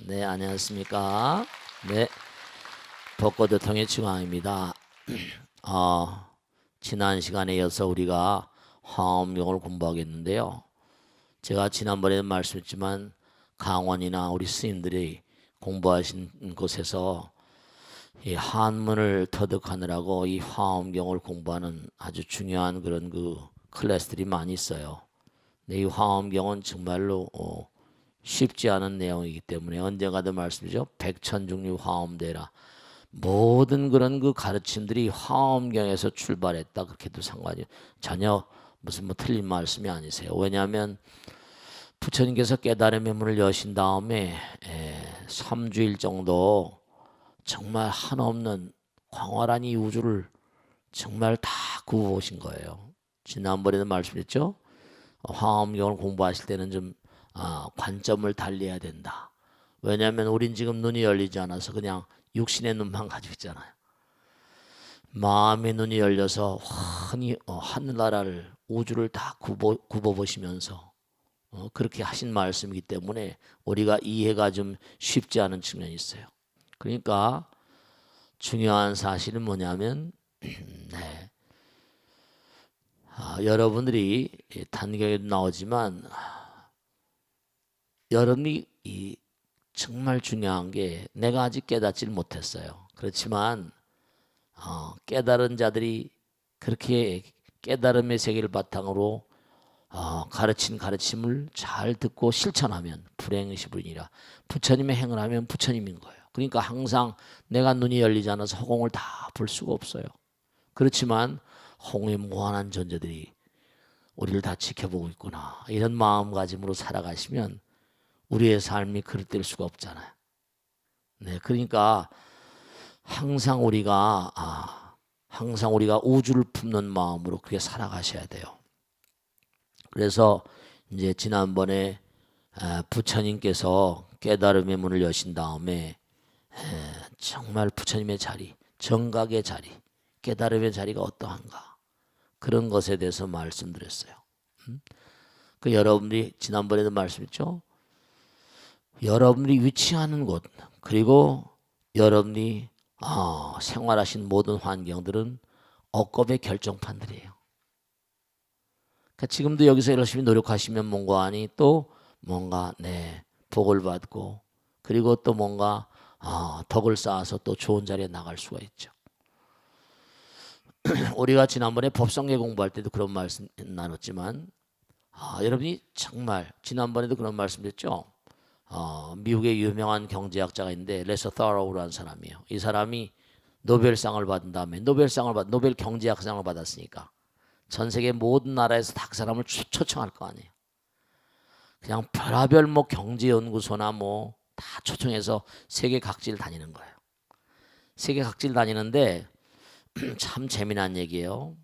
네, 안녕하십니까. 네, 벚꽃의 통의 중앙입니다. 지난 시간에 이어서 우리가 화엄경을 공부하겠는데요. 제가 지난번에 말씀했지만 강원이나 우리 스님들이 공부하신 곳에서 이 한문을 터득하느라고 이 화엄경을 공부하는 아주 중요한 그런 그 클래스들이 많이 있어요. 근데 이 화엄경은 정말로 쉽지 않은 내용이기 때문에 언젠가도 말씀드리죠. 백천중류 화엄대라. 모든 그런 그 가르침들이 화엄경에서 출발했다. 그렇게도 상관이 전혀 무슨 틀린 말씀이 아니세요. 왜냐하면 부처님께서 깨달음의 문을 여신 다음에 3주일 정도 정말 한없는 광활한 이 우주를 정말 다 구워오신 거예요. 지난번에도 말씀드렸죠. 화엄경을 공부하실 때는 좀 관점을 달리해야 된다. 왜냐하면 우린 지금 눈이 열리지 않아서 그냥 육신의 눈만 가지고 있잖아요. 마음의 눈이 열려서 환히 하늘나라를 우주를 다 굽어보시면서 그렇게 하신 말씀이기 때문에 우리가 이해가 좀 쉽지 않은 측면이 있어요. 그러니까 중요한 사실은 뭐냐면 네. 여러분들이 단경에도 나오지만 여러분이 정말 중요한 게 내가 아직 깨닫질 못했어요. 그렇지만 깨달은 자들이 그렇게 깨달음의 세계를 바탕으로 가르친 가르침을 잘 듣고 실천하면 불행의시불이니라. 부처님의 행을 하면 부처님인 거예요. 그러니까 항상 내가 눈이 열리지 않아서 허공을 다 볼 수가 없어요. 그렇지만 허공에 무한한 존재들이 우리를 다 지켜보고 있구나. 이런 마음가짐으로 살아가시면 우리의 삶이 그릇될 수가 없잖아요. 네, 그러니까 항상 우리가 우주를 품는 마음으로 그렇게 살아가셔야 돼요. 그래서 이제 지난번에 부처님께서 깨달음의 문을 여신 다음에 정말 부처님의 자리, 정각의 자리, 깨달음의 자리가 어떠한가 그런 것에 대해서 말씀드렸어요. 그 여러분들이 지난번에도 말씀했죠. 여러분들이 위치하는 곳 그리고 여러분이 생활하신 모든 환경들은 억겁의 결정판들이에요. 그러니까 지금도 여기서 열심히 노력하시면 뭔가하니 또 뭔가 복을 받고 그리고 또 뭔가 덕을 쌓아서 또 좋은 자리에 나갈 수가 있죠. 우리가 지난번에 법성계 공부할 때도 그런 말씀 나눴지만 여러분이 정말 지난번에도 그런 말씀드렸죠. 미국의 유명한 경제학자가 있는데 레서 타로우라는 사람이에요. 이 사람이 노벨상을 받은 다음에 노벨 경제학상을 받았으니까 전 세계 모든 나라에서 다 그 사람을 초청할 거 아니에요. 그냥 별하별 뭐 경제연구소나 뭐 다 초청해서 세계 각지를 다니는 거예요. 세계 각지를 다니는데 참 재미난 얘기예요.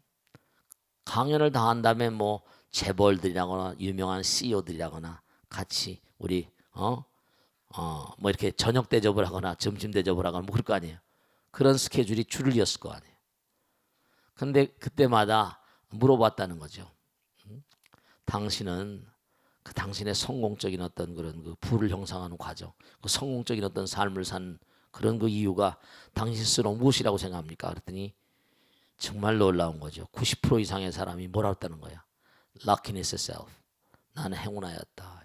강연을 다 한 다음에 뭐 재벌들이라거나 유명한 CEO들이라거나 같이 우리 뭐 이렇게 저녁 대접을 하거나 점심 대접을 하거나 뭐 그럴 거 아니에요. 그런 스케줄이 줄을 이었을 거 아니에요. 근데 그때마다 물어봤다는 거죠. 당신은 그 당신의 성공적인 어떤 그런 그 부를 형성하는 과정, 그 성공적인 어떤 삶을 산 그런 그 이유가 당신 스스로 무엇이라고 생각합니까? 그랬더니 정말 놀라운 거죠. 90% 이상의 사람이 뭐라고 했다는 거야. Luckiness itself. 나는 행운하였다.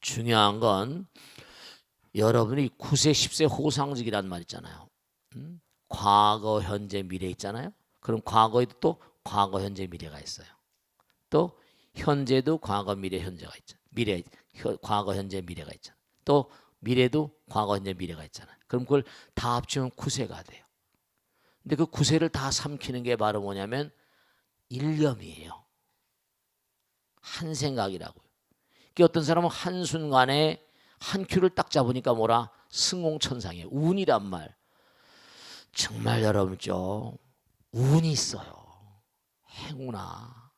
중요한 건 여러분이 9세, 10세 호상직이란 말 있잖아요. 과거, 현재, 미래 있잖아요. 그럼 과거에도 또 과거, 현재, 미래가 있어요. 또 현재도 과거, 미래, 현재가 있죠. 과거, 현재, 미래가 있잖아요. 또 미래도 과거, 현재, 미래가 있잖아요. 그럼 그걸 다 합치면 9세가 돼요. 근데 그 9세를 다 삼키는 게 바로 뭐냐면 일념이에요. 한 생각이라고요. 그러니까 어떤 사람은 한순간에 한 큐를 딱 잡으니까 뭐라 승공천상이에요. 운이란 말. 정말 여러분죠. 운이 있어요. 행운아.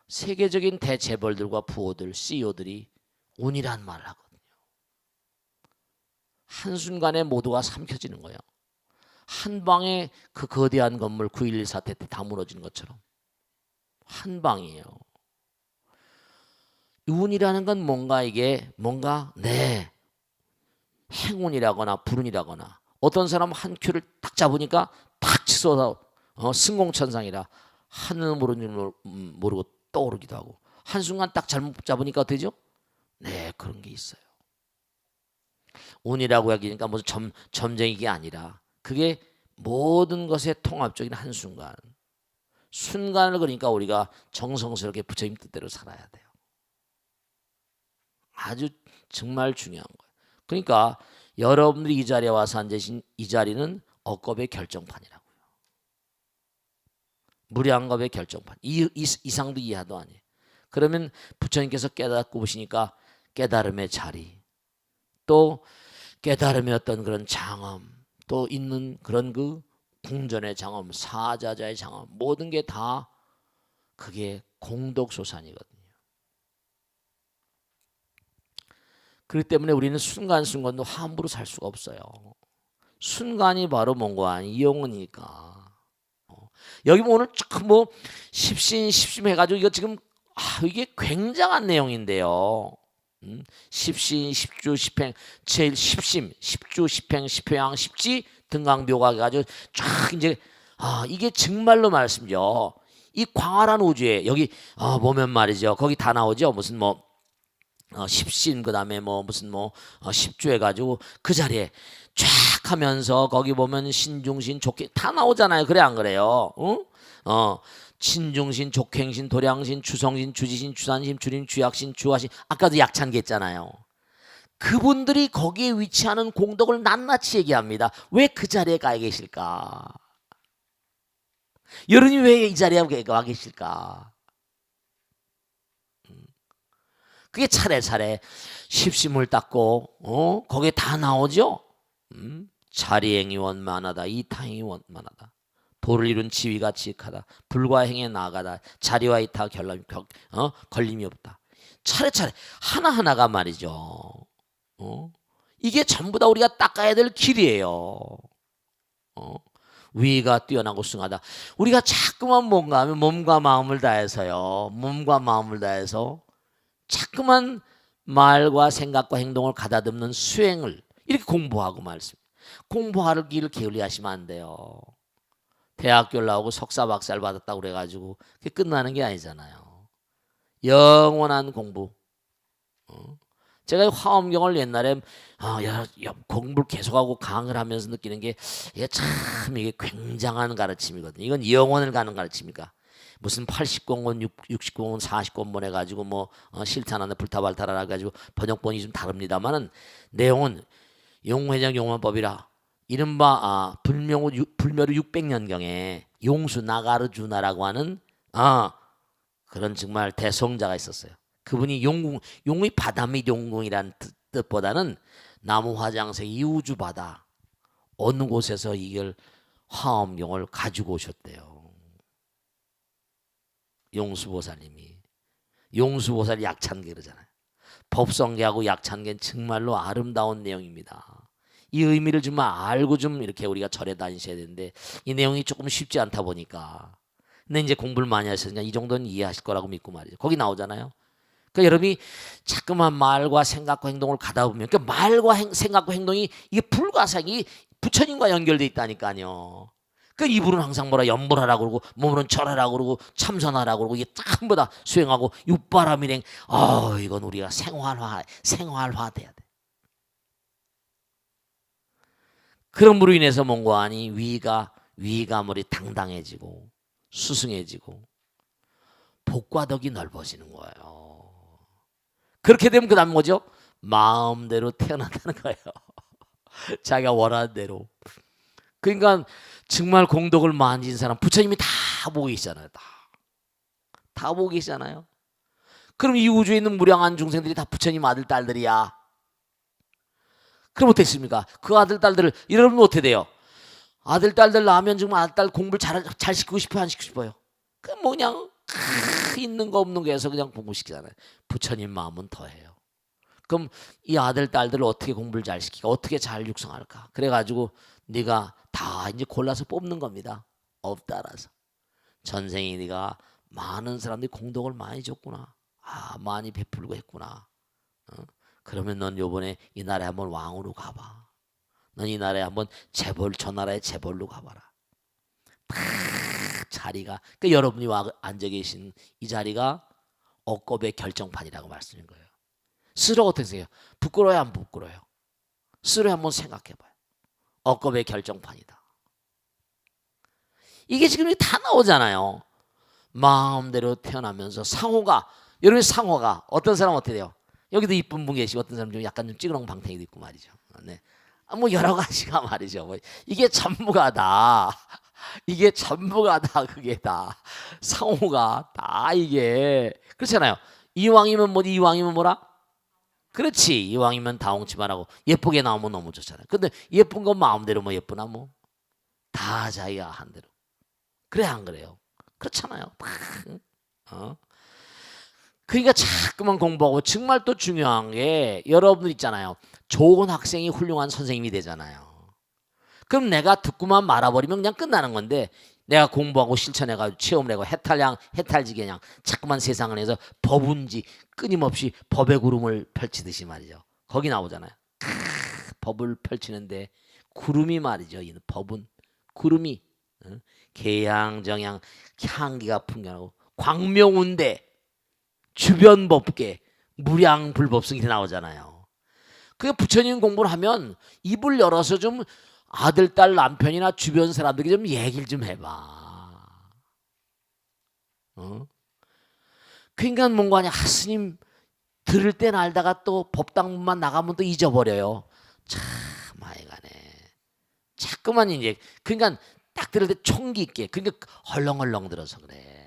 세계적인 대재벌들과 부호들, CEO들이 운이란 말을 하거든요. 한순간에 모두가 삼켜지는 거예요. 한 방에 그 거대한 건물 9.11 사태 때 다 무너지는 것처럼 한 방이에요. 운이라는 건 뭔가 이게 뭔가 행운이라거나 불운이라거나 어떤 사람은 한 큐를 딱 잡으니까 탁 치솟아 승공천상이라 하늘 모르는 줄 모르고 떠오르기도 하고 한순간 딱 잘못 잡으니까 어떻게죠? 네, 그런 게 있어요. 운이라고 하기니까 무슨 점쟁이게 아니라 그게 모든 것의 통합적인 한순간 순간을 그러니까 우리가 정성스럽게 부처님 뜻대로 살아야 돼요. 아주 정말 중요한 거예요. 그러니까 여러분들이 이 자리에 와서 앉으신 이 자리는 억겁의 결정판이라고요. 무량겁의 결정판. 이상도 이하도 아니에요. 그러면 부처님께서 깨닫고 보시니까 깨달음의 자리, 또 깨달음의 어떤 그런 장엄, 또 있는 그런 그 궁전의 장엄, 사자자의 장엄, 모든 게 다 그게 공덕소산이거든요. 그렇기 때문에 우리는 순간순간도 함부로 살 수가 없어요. 순간이 바로 뭔가 이용이니까. 여기 오늘 뭐 십신 해가지고 이거 지금 이게 굉장한 내용인데요. 십신, 십주, 십행, 제일 십심, 십주, 십행, 십효양, 십지 등강묘가 가지고 쫙 이제 이게 정말로 말씀이죠. 이 광활한 우주에 여기 보면 말이죠. 거기 다 나오죠. 무슨 뭐 십신 그다음에 뭐 무슨 뭐 십주 해가지고 그 자리에 쫙 하면서 거기 보면 신중신 족행 다 나오잖아요. 그래 안 그래요? 응? 신중신, 족행신, 도량신, 주성신, 주지신, 주산신, 주림, 주약신, 주화신 아까도 약찬게 했잖아요. 그분들이 거기에 위치하는 공덕을 낱낱이 얘기합니다. 왜 그 자리에 가 계실까? 여러분이 왜 이 자리에 와 계실까? 그게 차례차례 십심을 닦고 거기에 다 나오죠. 자리행이 원만하다, 이타행이 원만하다, 도를 이룬 지위가 지익하다, 불과행에 나아가다, 자리와 이타 걸림이 없다. 차례차례 하나하나가 말이죠. 이게 전부 다 우리가 닦아야 될 길이에요. 위가 뛰어나고 승하다. 우리가 자꾸만 뭔가 하면 몸과 마음을 다해서요. 몸과 마음을 다해서 자꾸만 말과 생각과 행동을 가다듬는 수행을 이렇게 공부하고 말씀. 공부하기를 게을리하시면 안 돼요. 대학교 나오고 석사 박사를 받았다고 그래가지고 그게 끝나는 게 아니잖아요. 영원한 공부. 제가 화엄경을 옛날에 공부를 계속하고 강의를 하면서 느끼는 게 이게 참 이게 굉장한 가르침이거든요. 이건 영원을 가는 가르침이니까. 무슨 80권원, 60권원, 40권원 해가지고 뭐 실탄하는 불타발타라 해가지고 번역본이 좀 다릅니다만은 내용은 용회장 용만법이라 이른바 불멸후 600년경에 용수 나가르주나라고 하는 그런 정말 대성자가 있었어요. 그분이 용의 바다 및 용궁이라는 뜻보다는 나무 화장색 이우주 바다 어느 곳에서 이걸 화엄경을 가지고 오셨대요. 용수보살님이. 용수보살이 약찬계 그러잖아요. 법성계하고 약찬계는 정말로 아름다운 내용입니다. 이 의미를 좀 알고 좀 이렇게 우리가 절에 다니셔야 되는데 이 내용이 조금 쉽지 않다 보니까 근데 이제 공부를 많이 하셨으니까 이 정도는 이해하실 거라고 믿고 말이죠. 거기 나오잖아요. 그러니까 여러분이 자꾸만 말과 생각과 행동을 가다 보면 그러니까 말과 생각과 행동이 이게 불가사기 부처님과 연결돼 있다니까요. 그 이불은 항상 뭐라 염불하라고 그러고 몸은 절하라고 그러고 참선하라고 그러고 이게 전부 다 수행하고 육바라밀행 이건 우리가 생활화돼야 돼. 그럼으로 인해서 뭔가 하니 위가물이 당당해지고 수승해지고 복과 덕이 넓어지는 거예요. 그렇게 되면 그 다음 뭐죠? 마음대로 태어난다는 거예요. 자기가 원하는 대로. 그러니까 정말 공덕을 만진 사람 부처님이 다 보고 계시잖아요. 다 보고 계시잖아요. 그럼 이 우주에 있는 무량한 중생들이 다 부처님 아들 딸들이야. 그럼 어떻습니까? 그 아들 딸들을 여러분 어떻게 돼요? 아들 딸들 낳으면 정말 아들 딸 공부를 잘 시키고 싶어요? 안 시키고 싶어요? 그럼 뭐 그냥 있는 거 없는 거 해서 그냥 공부시키잖아요. 부처님 마음은 더해요. 그럼 이 아들 딸들을 어떻게 공부를 잘 시키고 어떻게 잘 육성할까? 그래가지고 네가 다 이제 골라서 뽑는 겁니다. 업 따라서. 전생에 네가 많은 사람들이 공덕을 많이 줬구나. 아, 많이 베풀고 했구나. 그러면 넌 요번에 이 나라에 한번 왕으로 가봐. 넌 이 나라에 한번 재벌, 저 나라의 재벌로 가봐라. 탁 자리가, 그러니까 여러분이 와 앉아 계신 이 자리가 억겁의 결정판이라고 말씀인 거예요. 스스로 어떻게 생각해요? 부끄러워요, 안 부끄러워요? 스스로 한번 생각해봐요. 억겁의 결정판이다. 이게 지금 다 나오잖아요. 마음대로 태어나면서 상호가, 여러분 상호가 어떤 사람 어떻게 돼요? 여기도 이쁜 분 계시고 어떤 사람 좀 약간 좀 찌그렁 방탱이도 있고 말이죠. 네. 뭐 여러 가지가 말이죠. 뭐 이게 전부가 다, 이게 전부가 다 그게 다 상호가 다 이게 그렇잖아요. 이왕이면 뭐지? 이왕이면 뭐라? 그렇지. 이왕이면 다홍치만 하고 예쁘게 나오면 너무 좋잖아요. 근데 예쁜 건 마음대로 뭐 예쁘나 뭐 다 자기가 한 대로. 그래 안 그래요? 그렇잖아요. 그러니까 자꾸만 공부하고 정말 또 중요한 게 여러분들 있잖아요. 좋은 학생이 훌륭한 선생님이 되잖아요. 그럼 내가 듣고만 말아버리면 그냥 끝나는 건데 내가 공부하고 실천해가지고 체험을 하고 해탈지게 그냥 자꾸만 세상을 해서 법운지 끊임없이 법의 구름을 펼치듯이 말이죠. 거기 나오잖아요. 법을 펼치는데 구름이 말이죠. 이 법은 구름이 계양정양 향기가 풍겨나고 광명운대 주변법계 무량불법승이 나오잖아요. 그게 부처님 공부를 하면 입을 열어서 좀 아들, 딸, 남편이나 주변 사람들에게 좀 얘기를 좀 해봐. 그러니까 뭔가 아니야. 스님 들을 땐 알다가 또 법당문만 나가면 또 잊어버려요. 참 하여간에 자꾸만 이제 그러니까 딱 들을 때 총기 있게 그러니까 헐렁헐렁 들어서 그래.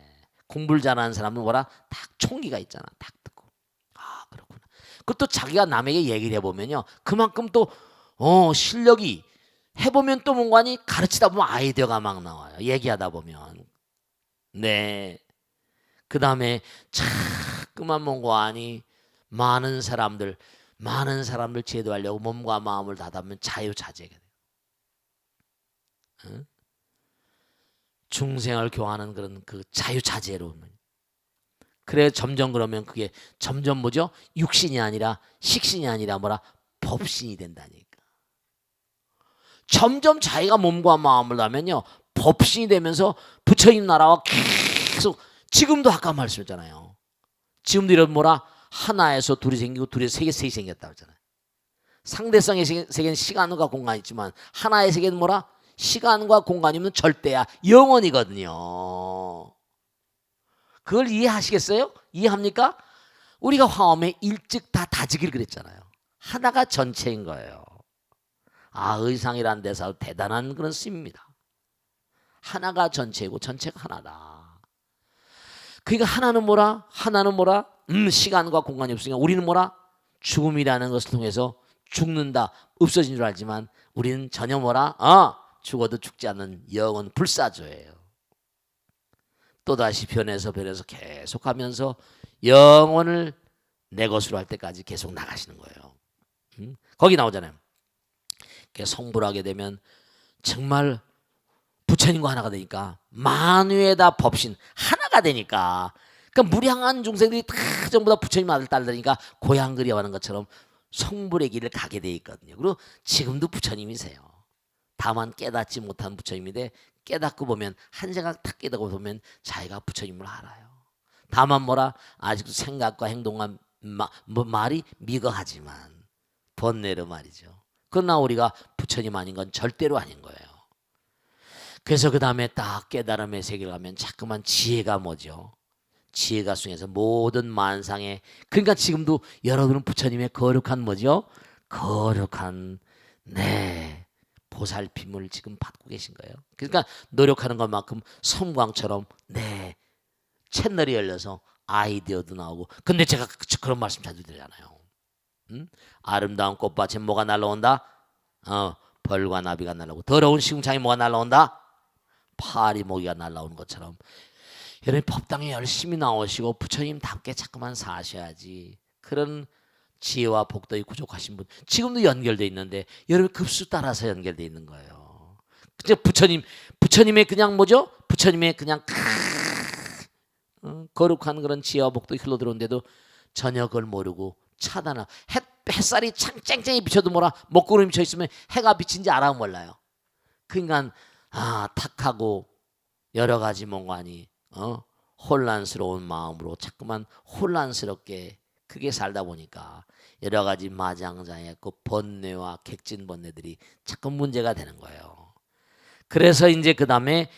공부를 잘하는 사람은 뭐라 딱 총기가 있잖아. 딱 듣고 아 그렇구나. 그것도 자기가 남에게 얘기를 해보면요. 그만큼 또 실력이 해보면 또 뭔가니 가르치다 보면 아이디어가 막 나와요. 얘기하다 보면 네. 그 다음에 자꾸만 뭔가 아니 많은 사람들 제도하려고 몸과 마음을 다하면 자유자재가 돼요. 응? 중생을 교화하는 그런 그 자유자재로. 그래 점점 그러면 그게 점점 뭐죠? 육신이 아니라 식신이 아니라 뭐라 법신이 된다니까. 점점 자기가 몸과 마음을 하면요 법신이 되면서 부처님 나라와 계속 지금도 아까 말씀했잖아요. 지금도 이런 뭐라 하나에서 둘이 생기고 둘에서 세계 셋이 생겼다고 했잖아요. 상대성의 세계는 시간과 공간이 있지만 하나의 세계는 뭐라 시간과 공간이면 절대야 영원이거든요. 그걸 이해하시겠어요? 이해합니까? 우리가 화엄에 일찍 다 다지기를 그랬잖아요. 하나가 전체인 거예요. 아 의상이란 데서 대단한 그런 스님입니다. 하나가 전체이고 전체가 하나다. 그러니까 하나는 뭐라? 시간과 공간이 없으니까 우리는 뭐라? 죽음이라는 것을 통해서 죽는다, 없어진 줄 알지만 우리는 전혀 뭐라? 죽어도 죽지 않는 영원 불사조예요. 또다시 변해서 계속하면서 영혼을 내 것으로 할 때까지 계속 나가시는 거예요. 거기 나오잖아요. 성불하게 되면 정말 부처님과 하나가 되니까 만유에다 법신 하나가 되니까 그러니까 무량한 중생들이 다 전부 다 부처님 아들 딸들이니까 고향 그리워하는 것처럼 성불의 길을 가게 돼 있거든요. 그리고 지금도 부처님이세요. 다만 깨닫지 못한 부처님인데 깨닫고 보면 한 생각 탁 깨닫고 보면 자기가 부처님을 알아요. 다만 뭐라 아직도 생각과 행동과 말이 미거하지만 번뇌로 말이죠. 그러나 우리가 부처님 아닌 건 절대로 아닌 거예요. 그래서 그 다음에 딱 깨달음의 세계를 가면 자꾸만 지혜가 뭐죠? 지혜가 숭해서 모든 만상에 그러니까 지금도 여러분은 부처님의 거룩한 뭐죠? 거룩한 네 보살핌을 지금 받고 계신 거예요. 그러니까 노력하는 것만큼 섬광처럼 네 채널이 열려서 아이디어도 나오고 근데 제가 그런 말씀 자주 드리잖아요. 아름다운 꽃밭에 뭐가 날라온다? 벌과 나비가 날라오고 더러운 시궁창에 뭐가 날라온다? 파리 모기가 날라오는 것처럼 여러분 법당에 열심히 나오시고 부처님답게 자꾸만 사셔야지. 그런 지혜와 복덕이 부족하신 분 지금도 연결돼 있는데 여러분 급수 따라서 연결돼 있는 거예요. 부처님의 그냥 뭐죠? 부처님의 그냥 거룩한 그런 지혜와 복도 흘러들어오는데도 전혀 그걸 모르고 차단하. 햇살이 쨍쨍이 비쳐도 뭐라 먹구름이 비쳐 있으면 해가 비친지 알아 몰라요. 그러니까 탁하고 여러 가지 뭔가니 혼란스러운 마음으로 자꾸만 혼란스럽게 크게 살다 보니까 여러 가지 마장자의 그 번뇌와 객진 번뇌들이 자꾸 문제가 되는 거예요. 그래서 이제 그 다음에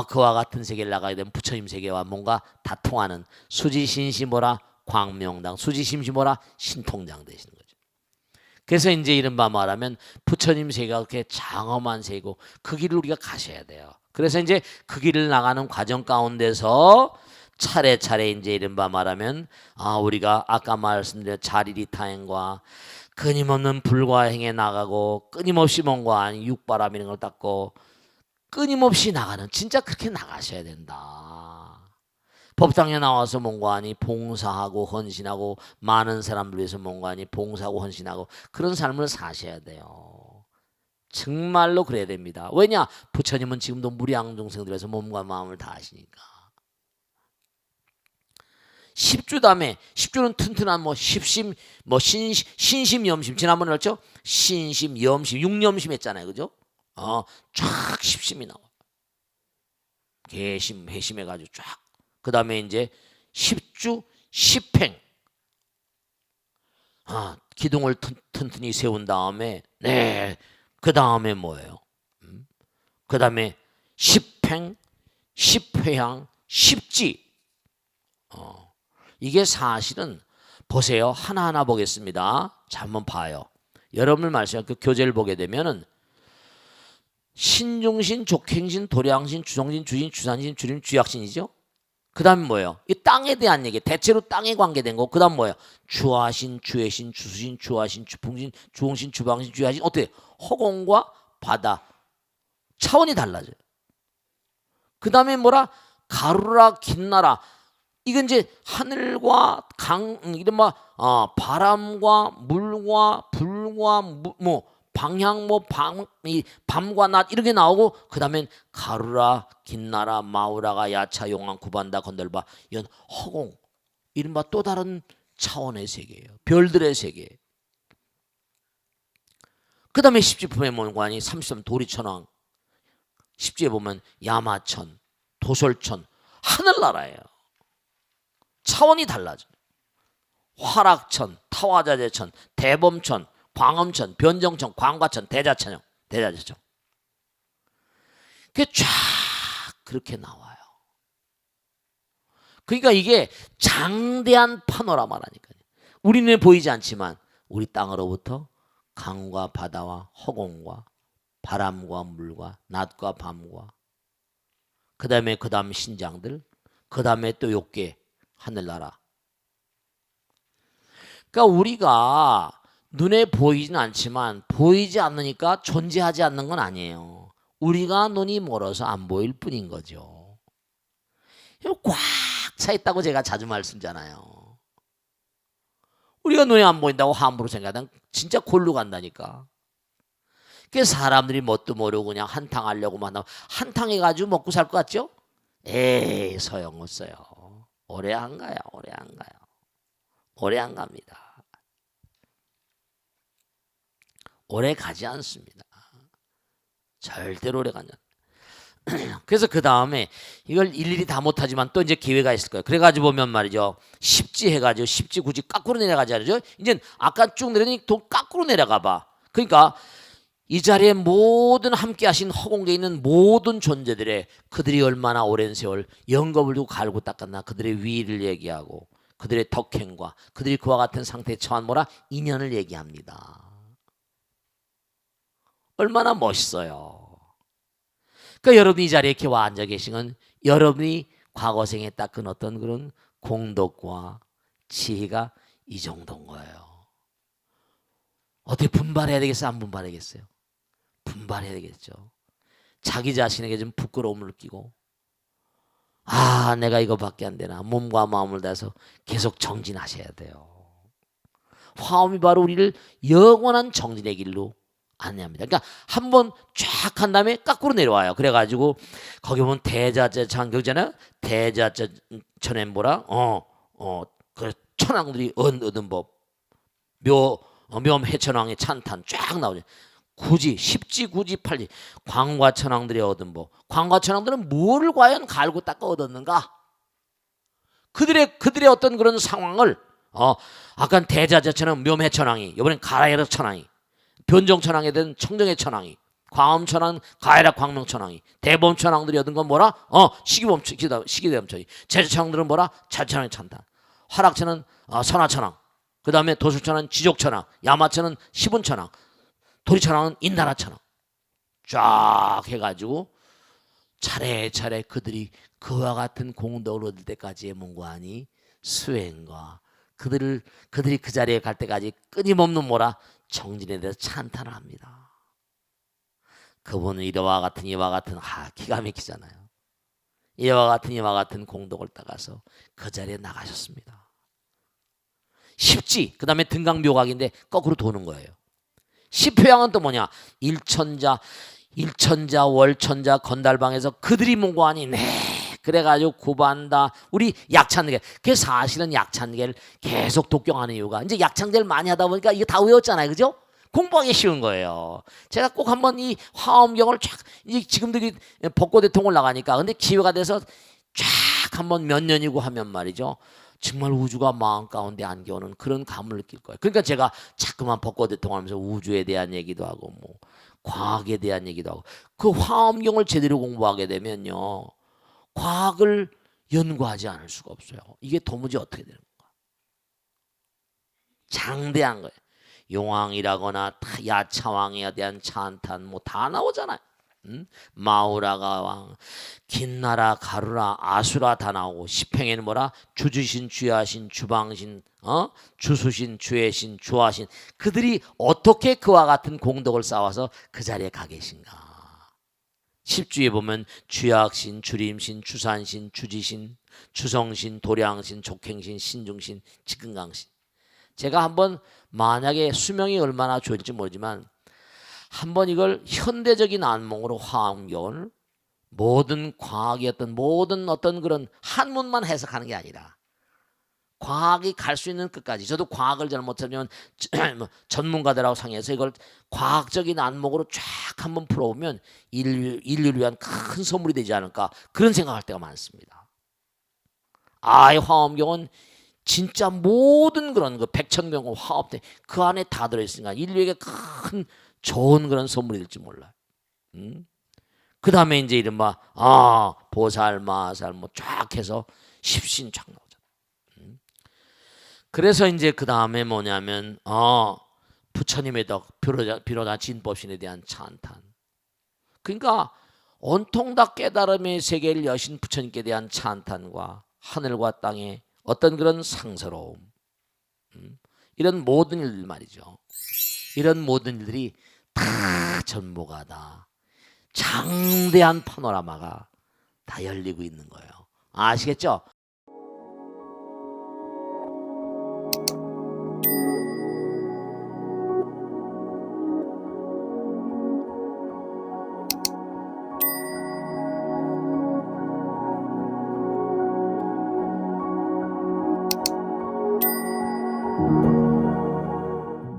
그와 같은 세계를 나가게 되면 부처님 세계와 뭔가 다 통하는 수지신시 뭐라 광명당, 수지심시 뭐라 신통장 되시는 거죠. 그래서 이제 이른바 말하면 부처님 세계가 그렇게 장엄한 세계고 그 길을 우리가 가셔야 돼요. 그래서 이제 그 길을 나가는 과정 가운데서 차례차례 이제 이른바 말하면 우리가 아까 말씀드린 자리리타행과 끊임없는 불과행에 나가고 끊임없이 뭔가 육바람 이런 걸 닦고 끊임없이 나가는, 진짜 그렇게 나가셔야 된다. 법당에 나와서 뭔가 하니 봉사하고 헌신하고 많은 사람들 위해서 뭔가 하니 봉사하고 헌신하고 그런 삶을 사셔야 돼요. 정말로 그래야 됩니다. 왜냐? 부처님은 지금도 무량중생들에서 몸과 마음을 다 하시니까. 10주 다음에 10주는 튼튼한 십심 신심 염심 지난번에 했죠? 신심 염심 6염심 했잖아요. 그죠? 쫙 십심이 나와. 개심 회심 해가지고 쫙. 그 다음에 이제 10주 10행. 기둥을 튼튼히 세운 다음에 그 다음에 뭐예요? 그 다음에 10행 10회향 10지. 이게 사실은 보세요. 하나하나 보겠습니다. 자, 한번 봐요. 여러분을 말씀하신 그 교재를 보게 되면은 신중신, 족행신, 도량신, 주성신, 주신, 주산신, 주림, 주약신이죠. 그 다음에 뭐예요? 이 땅에 대한 얘기, 대체로 땅에 관계된 거. 그 다음 뭐예요? 주하신, 주해신, 주수신, 주하신, 주풍신, 주홍신, 주방신, 주야신. 어떻게? 허공과 바다 차원이 달라져요. 그 다음에 뭐라? 가루라 긴나라. 이건 이제 하늘과 이른바 바람과 물과 불과 방향 밤과 낮 이렇게 나오고 그 다음엔 가루라 긴나라 마우라가 야차 용왕 구반다 건들바 이건 허공 이른바 또 다른 차원의 세계예요. 별들의 세계. 그 다음에 십지품의 문관이 33 도리천왕. 십지에 보면 야마천 도솔천 하늘나라예요. 차원이 달라져요. 화락천 타화자재천 대범천 광엄천, 변정천, 광과천, 대자천형, 대자재천. 그게 쫙 그렇게 나와요. 그러니까 이게 장대한 파노라마라니까요. 우리 눈에 보이지 않지만 우리 땅으로부터 강과 바다와 허공과 바람과 물과 낮과 밤과 그 다음 신장들, 그 다음에 또 욕계, 하늘나라. 그러니까 우리가 눈에 보이진 않지만 보이지 않으니까 존재하지 않는 건 아니에요. 우리가 눈이 멀어서 안 보일 뿐인 거죠. 꽉 차 있다고 제가 자주 말씀드리잖아요. 우리가 눈에 안 보인다고 함부로 생각하면 진짜 골로 간다니까. 그래서 사람들이 뭣도 모르고 그냥 한탕 하려고만 하면 한탕 해가지고 먹고 살 것 같죠? 에이 소용없어요. 오래 안 가요. 오래 안 갑니다. 오래 가지 않습니다. 절대로 오래 가지 않습니다. 그래서 그 다음에 이걸 일일이 다 못하지만 또 이제 기회가 있을 거예요. 그래가지고 보면 말이죠. 십지 해가지고 십지 굳이 거꾸로 내려가지 않죠. 이제 아까 쭉 내려니 또 거꾸로 내려가 봐. 그러니까 이 자리에 모든 함께 하신 허공계에 있는 모든 존재들의 그들이 얼마나 오랜 세월 영겁을 두고 갈고 닦았나 그들의 위를 얘기하고 그들의 덕행과 그들이 그와 같은 상태에 처한 뭐라 인연을 얘기합니다. 얼마나 멋있어요. 그러니까 여러분이 이 자리에 이렇게 와 앉아 계신 건 여러분이 과거생에 닦은 어떤 그런 공덕과 지혜가 이 정도인 거예요. 어떻게 분발해야 되겠어요? 안 분발하겠어요? 분발해야 되겠죠. 자기 자신에게 좀 부끄러움을 느끼고 내가 이거밖에 안 되나 몸과 마음을 다해서 계속 정진하셔야 돼요. 화엄이 바로 우리를 영원한 정진의 길로 안내합니다. 그러니까 한번 쫙 한 다음에 거꾸로 내려와요. 그래가지고 거기 보면 대자재천 그잖아요. 대자재천에 뭐라 그 천왕들이 얻은 법 묘해천왕의 찬탄 쫙 나오죠. 굳이 십지 굳이 팔지 광과천왕들이 얻은 법. 광과천왕들은 뭐를 과연 갈고 닦아 얻었는가? 그들의 어떤 그런 상황을 아까 대자재천왕 묘해천왕이 이번엔 가라에르 천왕이 변종천왕에 된 청정의 천왕이 광음천왕 가해락 광명천왕이 대범천왕들이 얻은 건 뭐라? 시기대범천이 제주천왕들은 뭐라? 자천왕의 찬탄 화락천은 선화천왕 그 다음에 도술천왕은 지족천왕 야마천은 시분천왕 도리천왕은 인나라천왕 쫙 해가지고 차례차례 그들이 그와 같은 공덕을 얻을 때까지의 문관이 수행과 그들이 그 자리에 갈 때까지 끊임없는 뭐라? 정진에 대해서 찬탄을 합니다. 그분은 이와 같은 기가 막히잖아요. 이와 같은 공덕을 따가서 그 자리에 나가셨습니다. 십지 그 다음에 등강묘각인데 거꾸로 도는 거예요. 십효양은 또 뭐냐? 일천자 월천자 건달방에서 그들이 문고하니 그래가지고 구반다 우리 약찬계 그게 사실은 약찬계를 계속 독경하는 이유가 이제 약찬계를 많이 하다 보니까 이게 다 외웠잖아요. 그죠? 공부하기 쉬운 거예요. 제가 꼭 한번 이 화엄경을 쫙 이제 지금도 벚꽃대통을 나가니까 근데 기회가 돼서 쫙 한번 몇 년이고 하면 말이죠. 정말 우주가 마음 가운데 안겨오는 그런 감을 느낄 거예요. 그러니까 제가 자꾸만 벚꽃대통하면서 우주에 대한 얘기도 하고 뭐 과학에 대한 얘기도 하고 그 화엄경을 제대로 공부하게 되면요. 과학을 연구하지 않을 수가 없어요. 이게 도무지 어떻게 되는 건가? 장대한 거예요. 용왕이라거나 야차왕에 대한 찬탄 뭐 다 나오잖아요. 마우라가 왕, 긴나라, 가루라, 아수라 다 나오고 십행에는 뭐라? 주주신, 주야신, 주방신, 주수신, 주애신, 주화신 그들이 어떻게 그와 같은 공덕을 쌓아서 그 자리에 가 계신가? 십주에 보면 주약신, 주림신, 주산신, 주지신, 주성신, 도량신, 족행신, 신중신, 직근강신. 제가 한번 만약에 수명이 얼마나 좋을지 모르지만 한번 이걸 현대적인 안목으로 화엄경을 모든 과학의 모든 어떤 그런 한문만 해석하는 게 아니라 과학이 갈 수 있는 끝까지 저도 과학을 잘못하면 전문가들하고 상의해서 이걸 과학적인 안목으로 쫙 한번 풀어보면 인류를 위한 큰 선물이 되지 않을까 그런 생각할 때가 많습니다. 이 화엄경은 진짜 모든 그런 그 백천경과 화엄대 그 안에 다 들어있으니까 인류에게 큰 좋은 그런 선물이 될지 몰라요. 그 다음에 이제 이른바 보살 마살 뭐 쫙 해서 십신 쫙 나오죠. 그래서 이제 그 다음에 뭐냐면 부처님의 덕 비로자 진법신에 대한 찬탄. 그러니까 온통 다 깨달음의 세계를 여신 부처님께 대한 찬탄과 하늘과 땅의 어떤 그런 상서로움 이런 모든 일들 말이죠. 이런 모든 일들이 다 전부가 다 장대한 파노라마가 다 열리고 있는 거예요. 아시겠죠?